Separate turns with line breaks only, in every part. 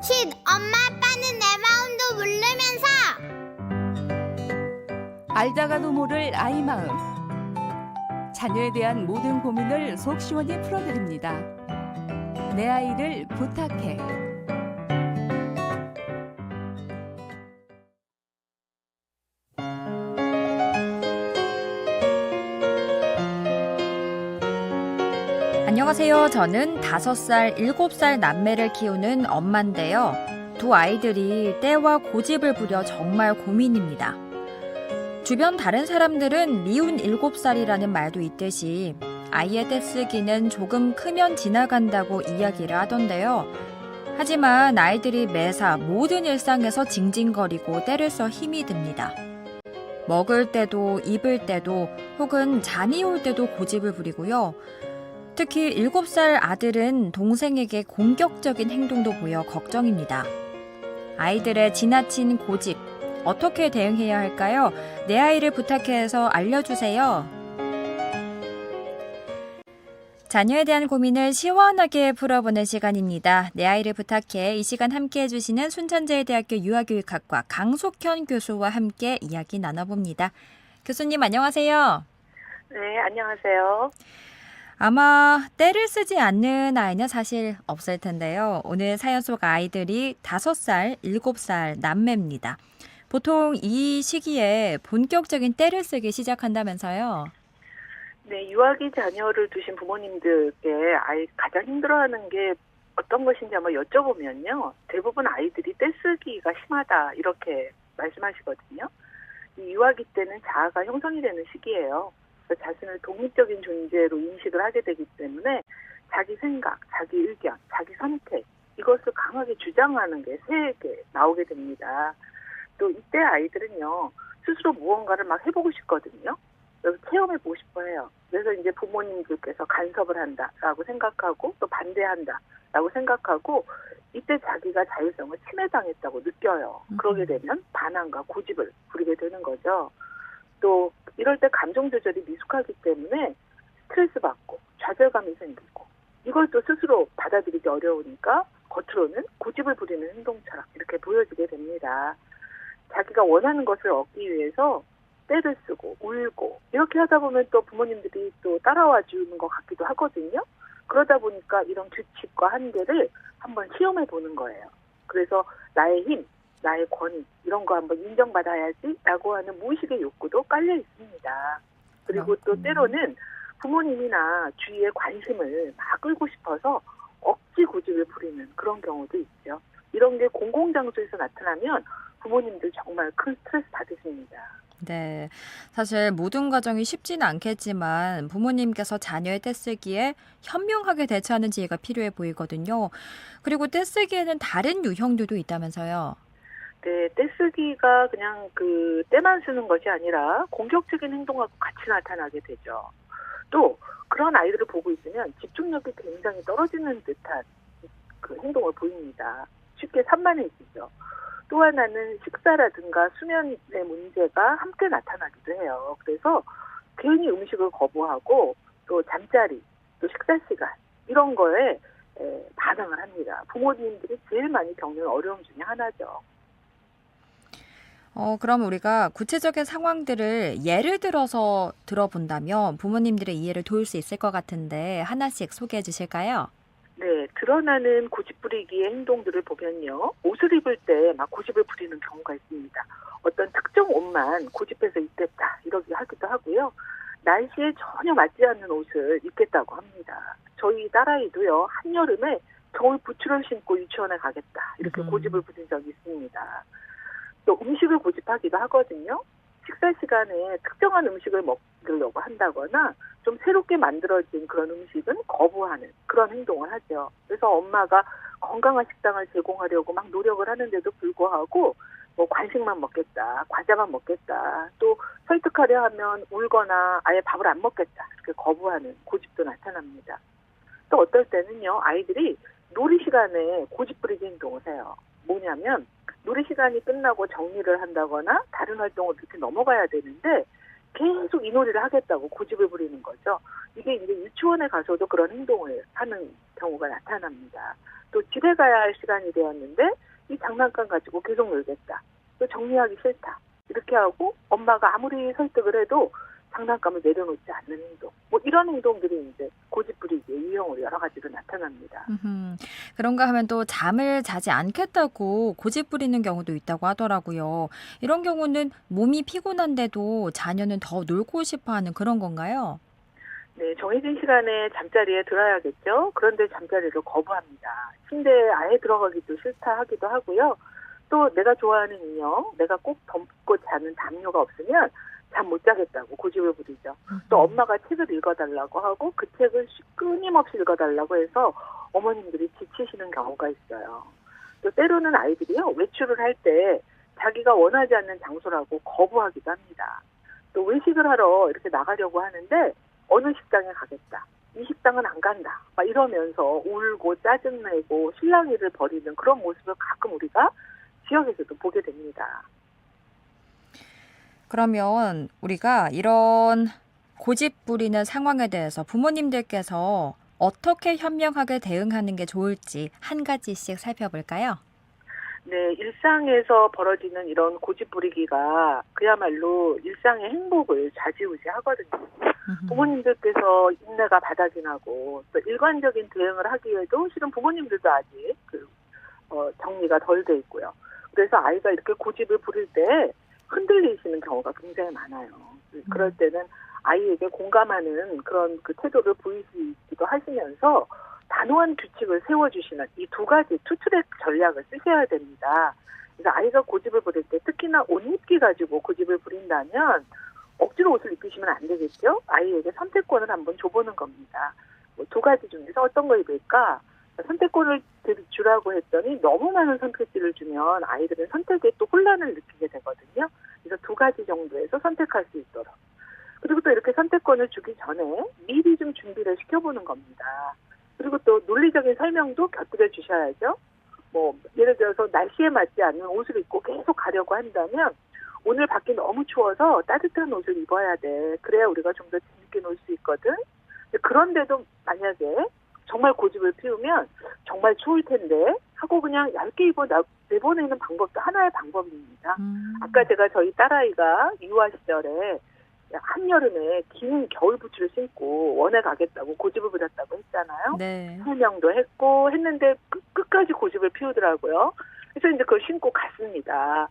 쉿! 엄마 아빠는 내 마음도 모르면서.
알다가도 모를 아이 마음. 자녀에 대한 모든 고민을 속 시원히 풀어드립니다. 내 아이를 부탁해.
안녕하세요. 저는 5살, 7살 남매를 키우는 엄마인데요. 두 아이들이 때와 고집을 부려 정말 고민입니다. 주변 다른 사람들은 미운 7살이라는 말도 있듯이 아이의 떼쓰기는 조금 크면 지나간다고 이야기를 하던데요. 하지만 아이들이 매사 모든 일상에서 징징거리고 때를 써 힘이 듭니다. 먹을 때도 입을 때도 혹은 잠이 올 때도 고집을 부리고요. 특히 7살 아들은 동생에게 공격적인 행동도 보여 걱정입니다. 아이들의 지나친 고집, 어떻게 대응해야 할까요? 내 아이를 부탁해서 알려주세요. 자녀에 대한 고민을 시원하게 풀어보는 시간입니다. 내 아이를 부탁해. 이 시간 함께해 주시는 순천제일대학교 유아교육학과 강숙현 교수와 함께 이야기 나눠봅니다. 교수님 안녕하세요.
네, 안녕하세요.
아마 때를 쓰지 않는 아이는 사실 없을 텐데요. 오늘 사연 속 아이들이 5살, 7살 남매입니다. 보통 이 시기에 본격적인 때를 쓰기 시작한다면서요?
네, 유아기 자녀를 두신 부모님들께 아이 가장 힘들어하는 게 어떤 것인지 한번 여쭤보면요. 대부분 아이들이 떼쓰기가 심하다 이렇게 말씀하시거든요. 이 유아기 때는 자아가 형성이 되는 시기예요. 그래서 자신을 독립적인 존재로 인식을 하게 되기 때문에 자기 생각, 자기 의견, 자기 선택 이것을 강하게 주장하는 게 세게 나오게 됩니다. 또 이때 아이들은요. 스스로 무언가를 막 해보고 싶거든요. 그래서 체험해보고 싶어 해요. 그래서 이제 부모님들께서 간섭을 한다라고 생각하고 또 반대한다라고 생각하고 이때 자기가 자율성을 침해당했다고 느껴요. 그러게 되면 반항과 고집을 부리게 되는 거죠. 또 이럴 때 감정 조절이 미숙하기 때문에 스트레스 받고 좌절감이 생기고 이걸 또 스스로 받아들이기 어려우니까 겉으로는 고집을 부리는 행동처럼 이렇게 보여지게 됩니다. 자기가 원하는 것을 얻기 위해서 때를 쓰고 울고 이렇게 하다 보면 또 부모님들이 또 따라와 주는 것 같기도 하거든요. 그러다 보니까 이런 규칙과 한계를 한번 시험해 보는 거예요. 그래서 나의 힘, 나의 권위 이런 거 한번 인정받아야지라고 하는 무의식의 욕구도 깔려 있습니다. 그리고 또 때로는 부모님이나 주위의 관심을 막 끌고 싶어서 억지 고집을 부리는 그런 경우도 있죠. 이런 게 공공장소에서 나타나면 부모님들 정말 큰 스트레스 받으십니다.
네, 사실 모든 과정이 쉽지는 않겠지만 부모님께서 자녀의 떼쓰기에 현명하게 대처하는 지혜가 필요해 보이거든요. 그리고 떼쓰기에는 다른 유형들도 있다면서요?
네, 떼쓰기가 그냥 그 때만 쓰는 것이 아니라 공격적인 행동하고 같이 나타나게 되죠. 또 그런 아이들을 보고 있으면 집중력이 굉장히 떨어지는 듯한 그 행동을 보입니다. 쉽게 산만해지죠. 또 하나는 식사라든가 수면의 문제가 함께 나타나기도 해요. 그래서 괜히 음식을 거부하고 또 잠자리, 또 식사 시간 이런 거에 반항을 합니다. 부모님들이 제일 많이 겪는 어려움 중에 하나죠.
그럼 우리가 구체적인 상황들을 예를 들어서 들어본다면 부모님들의 이해를 도울 수 있을 것 같은데 하나씩 소개해 주실까요?
네, 드러나는 고집부리기의 행동들을 보면요. 옷을 입을 때 막 고집을 부리는 경우가 있습니다. 어떤 특정 옷만 고집해서 입겠다 이러기 하기도 하고요. 날씨에 전혀 맞지 않는 옷을 입겠다고 합니다. 저희 딸아이도요. 한여름에 겨울 부츠를 신고 유치원에 가겠다 이렇게 고집을 부린 적이 있습니다. 또 음식을 고집하기도 하거든요. 식사 시간에 특정한 음식을 먹으려고 한다거나 좀 새롭게 만들어진 그런 음식은 거부하는 그런 행동을 하죠. 그래서 엄마가 건강한 식당을 제공하려고 막 노력을 하는데도 불구하고 뭐 간식만 먹겠다, 과자만 먹겠다, 또 설득하려 하면 울거나 아예 밥을 안 먹겠다 이렇게 거부하는 고집도 나타납니다. 또 어떨 때는요, 아이들이 놀이 시간에 고집 부리기 행동을 해요. 뭐냐면 놀이 시간이 끝나고 정리를 한다거나 다른 활동을 이렇게 넘어가야 되는데 계속 이 놀이를 하겠다고 고집을 부리는 거죠. 이게 이제 유치원에 가서도 그런 행동을 하는 경우가 나타납니다. 또 집에 가야 할 시간이 되었는데 이 장난감 가지고 계속 놀겠다. 또 정리하기 싫다. 이렇게 하고 엄마가 아무리 설득을 해도 장난감을 내려놓지 않는 행동. 뭐 이런 행동들이 이제 고집 부리기의 유형으로 여러 가지로 나타납니다.
그런가 하면 또 잠을 자지 않겠다고 고집 부리는 경우도 있다고 하더라고요. 이런 경우는 몸이 피곤한데도 자녀는 더 놀고 싶어 하는 그런 건가요?
네, 정해진 시간에 잠자리에 들어야겠죠. 그런데 잠자리를 거부합니다. 침대에 아예 들어가기도 싫다 하기도 하고요. 또 내가 좋아하는 인형, 내가 꼭 덮고 자는 담요가 없으면 잠 못 자겠다고 고집을 부리죠. 또 엄마가 책을 읽어달라고 하고 그 책을 끊임없이 읽어달라고 해서 어머님들이 지치시는 경우가 있어요. 또 때로는 아이들이요, 외출을 할 때 자기가 원하지 않는 장소라고 거부하기도 합니다. 또 외식을 하러 이렇게 나가려고 하는데 어느 식당에 가겠다. 이 식당은 안 간다. 막 이러면서 울고 짜증내고 실랑이를 벌이는 그런 모습을 가끔 우리가 지역에서도 보게 됩니다.
그러면 우리가 이런 고집 부리는 상황에 대해서 부모님들께서 어떻게 현명하게 대응하는 게 좋을지 한 가지씩 살펴볼까요?
네, 일상에서 벌어지는 이런 고집 부리기가 그야말로 일상의 행복을 좌지우지하거든요. 부모님들께서 인내가 바닥이 나고 또 일관적인 대응을 하기에도 실은 부모님들도 아직 정리가 덜 돼 있고요. 그래서 아이가 이렇게 고집을 부릴 때 흔들리시는 경우가 굉장히 많아요. 그럴 때는 아이에게 공감하는 그런 그 태도를 보이시기도 하시면서 단호한 규칙을 세워주시는 이 두 가지 투트랙 전략을 쓰셔야 됩니다. 그래서 아이가 고집을 부릴 때 특히나 옷 입기 가지고 고집을 부린다면 억지로 옷을 입히시면 안 되겠죠. 아이에게 선택권을 한번 줘보는 겁니다. 뭐 두 가지 중에서 어떤 거 입을까? 선택권을 주라고 했더니 너무 많은 선택지를 주면 아이들은 선택에 또 혼란을 느끼게 되거든요. 그래서 두 가지 정도에서 선택할 수 있도록. 그리고 또 이렇게 선택권을 주기 전에 미리 좀 준비를 시켜보는 겁니다. 그리고 또 논리적인 설명도 곁들여 주셔야죠. 뭐 예를 들어서 날씨에 맞지 않는 옷을 입고 계속 가려고 한다면 오늘 밖이 너무 추워서 따뜻한 옷을 입어야 돼. 그래야 우리가 좀 더 재밌게 놀 수 있거든. 그런데도 만약에 정말 고집을 피우면 정말 추울 텐데 하고 그냥 얇게 입어 내보내는 방법도 하나의 방법입니다. 아까 제가 저희 딸아이가 유아 시절에 한여름에 긴 겨울 부츠를 신고 원에 가겠다고 고집을 부렸다고 했잖아요.
네.
설명도 했고 했는데 끝까지 고집을 피우더라고요. 그래서 이제 그걸 신고 갔습니다.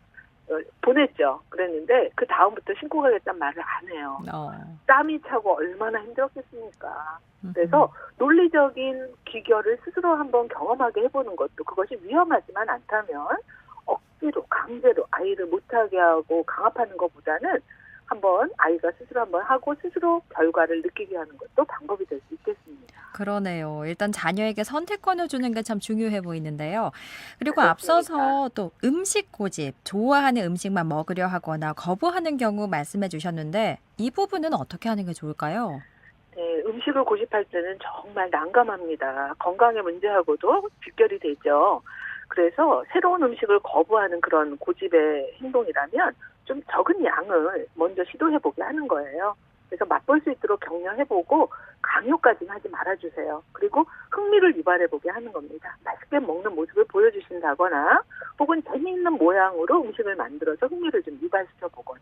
보냈죠. 그랬는데 그 다음부터 신고 가겠다는 말을 안 해요. 땀이 차고 얼마나 힘들었겠습니까. 그래서 논리적인 귀결을 스스로 한번 경험하게 해보는 것도 그것이 위험하지만 않다면 억지로 강제로 아이를 못하게 하고 강압하는 것보다는 한번 아이가 스스로 한번 하고 스스로 결과를 느끼게 하는 것도 방법이 될 수 있겠습니다.
그러네요. 일단 자녀에게 선택권을 주는 게 참 중요해 보이는데요. 그리고
그렇습니다.
앞서서 또 음식 고집, 좋아하는 음식만 먹으려 하거나 거부하는 경우 말씀해 주셨는데 이 부분은 어떻게 하는 게 좋을까요?
네, 음식을 고집할 때는 정말 난감합니다. 건강의 문제하고도 직결이 되죠. 그래서 새로운 음식을 거부하는 그런 고집의 행동이라면 좀 적은 양을 먼저 시도해보게 하는 거예요. 그래서 맛볼 수 있도록 격려해보고 강요까지는 하지 말아주세요. 그리고 흥미를 유발해보게 하는 겁니다. 맛있게 먹는 모습을 보여주신다거나 혹은 재미있는 모양으로 음식을 만들어서 흥미를 좀 유발시켜보거나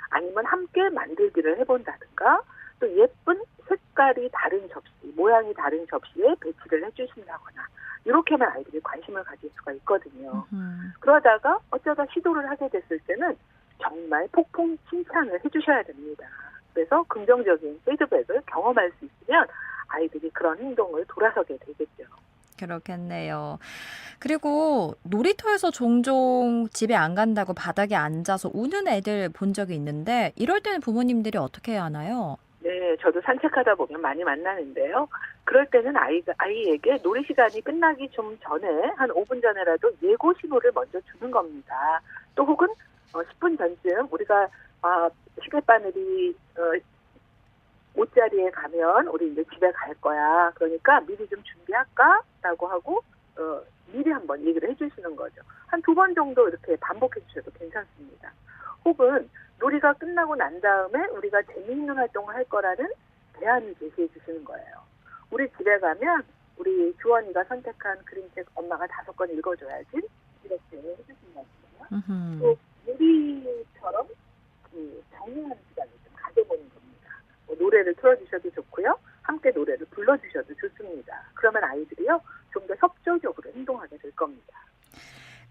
아니면 함께 만들기를 해본다든가 또 예쁜 색깔이 다른 접시, 모양이 다른 접시에 배치를 해주신다거나 이렇게만 아이들이 관심을 가질 수가 있거든요. 그러다가 어쩌다 시도를 하게 됐을 때는 정말 폭풍 칭찬을 해주셔야 됩니다. 그래서 긍정적인 피드백을 경험할 수 있으면 아이들이 그런 행동을 돌아서게 되겠죠.
그렇겠네요. 그리고 놀이터에서 종종 집에 안 간다고 바닥에 앉아서 우는 애들 본 적이 있는데 이럴 때는 부모님들이 어떻게 해야 하나요?
네, 저도 산책하다 보면 많이 만나는데요. 그럴 때는 아이에게 놀이 시간이 끝나기 좀 전에 한 5분 전에라도 예고 신호를 먼저 주는 겁니다. 또 혹은 10분 전쯤 우리가 시계바늘이 옷자리에 가면 우리 이제 집에 갈 거야. 그러니까 미리 좀 준비할까? 라고 하고 미리 한번 얘기를 해주시는 거죠. 한 2번 정도 이렇게 반복해 주셔도 괜찮습니다. 혹은 놀이가 끝나고 난 다음에 우리가 재미있는 활동을 할 거라는 대안을 제시해 주시는 거예요. 우리 집에 가면 우리 주원이가 선택한 그림책 엄마가 5권 읽어줘야지 이렇게 해주신다고요. 또 놀이처럼 그 정리하는 시간을 좀 가져보는 겁니다. 뭐 노래를 틀어주셔도 좋고요. 함께 노래를 불러주셔도 좋습니다. 그러면 아이들이요 좀 더 협조적으로 행동하게 될 겁니다.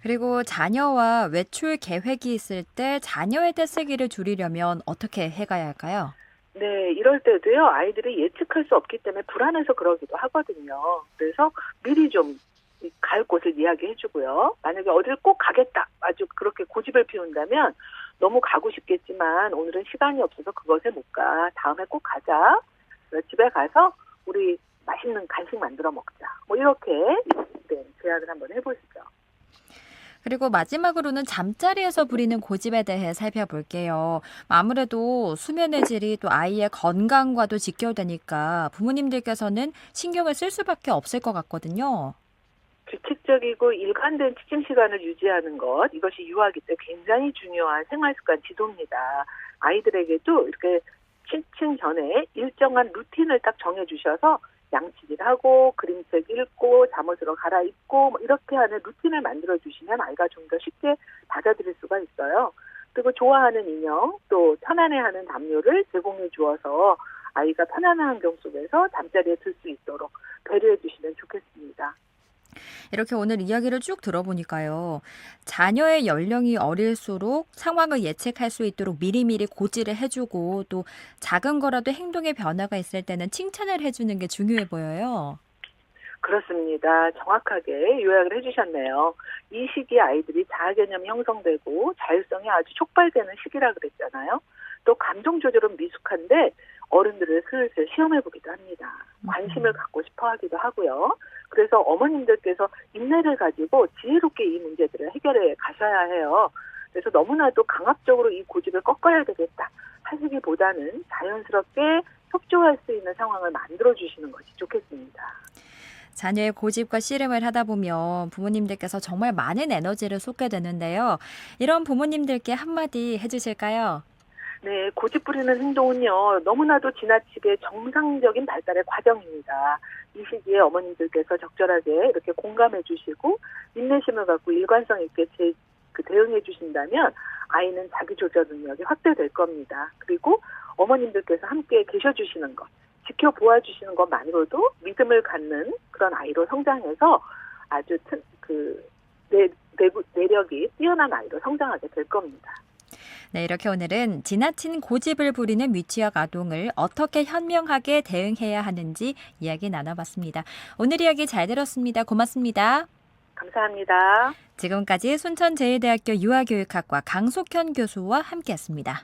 그리고 자녀와 외출 계획이 있을 때 자녀의 떼쓰기를 줄이려면 어떻게 해가야 할까요?
네, 이럴 때도요, 아이들이 예측할 수 없기 때문에 불안해서 그러기도 하거든요. 그래서 미리 좀 갈 곳을 이야기해 주고요. 만약에 어딜 꼭 가겠다, 아주 그렇게 고집을 피운다면 너무 가고 싶겠지만 오늘은 시간이 없어서 그것에 못 가. 다음에 꼭 가자. 집에 가서 우리 맛있는 간식 만들어 먹자. 뭐 이렇게 제안을 한번 해보시죠.
그리고 마지막으로는 잠자리에서 부리는 고집에 대해 살펴볼게요. 아무래도 수면의 질이 또 아이의 건강과도 직결되니까 부모님들께서는 신경을 쓸 수밖에 없을 것 같거든요.
규칙적이고 일관된 취침 시간을 유지하는 것, 이것이 유아기 때 굉장히 중요한 생활습관 지도입니다. 아이들에게도 이렇게 취침 전에 일정한 루틴을 딱 정해주셔서 양치질하고 그림책 읽고 잠옷으로 갈아입고 뭐 이렇게 하는 루틴을 만들어주시면 아이가 좀 더 쉽게 받아들일 수가 있어요. 그리고 좋아하는 인형 또 편안해하는 담요를 제공해 주어서 아이가 편안한 환경 속에서 잠자리에 들 수 있도록 배려해 주시면 좋겠습니다.
이렇게 오늘 이야기를 쭉 들어보니까요. 자녀의 연령이 어릴수록 상황을 예측할 수 있도록 미리미리 고지를 해주고 또 작은 거라도 행동의 변화가 있을 때는 칭찬을 해주는 게 중요해 보여요.
그렇습니다. 정확하게 요약을 해주셨네요. 이 시기에 아이들이 자아개념이 형성되고 자율성이 아주 촉발되는 시기라 그랬잖아요. 또 감정 조절은 미숙한데 어른들을 슬슬 시험해보기도 합니다. 관심을 갖고 싶어 하기도 하고요. 그래서 어머님들께서 인내를 가지고 지혜롭게 이 문제들을 해결해 가셔야 해요. 그래서 너무나도 강압적으로 이 고집을 꺾어야 되겠다 하시기보다는 자연스럽게 협조할 수 있는 상황을 만들어주시는 것이 좋겠습니다.
자녀의 고집과 씨름을 하다 보면 부모님들께서 정말 많은 에너지를 쏟게 되는데요. 이런 부모님들께 한마디 해주실까요?
네, 고집 부리는 행동은요, 너무나도 지나치게 정상적인 발달의 과정입니다. 이 시기에 어머님들께서 적절하게 이렇게 공감해 주시고, 인내심을 갖고 일관성 있게 대응해 주신다면, 아이는 자기 조절 능력이 확대될 겁니다. 그리고 어머님들께서 함께 계셔 주시는 것, 지켜보아 주시는 것만으로도 믿음을 갖는 그런 아이로 성장해서 아주 내력이 뛰어난 아이로 성장하게 될 겁니다.
네, 이렇게 오늘은 지나친 고집을 부리는 미취학 아동을 어떻게 현명하게 대응해야 하는지 이야기 나눠봤습니다. 오늘 이야기 잘 들었습니다. 고맙습니다.
감사합니다.
지금까지 순천제일대학교 유아교육학과 강석현 교수와 함께했습니다.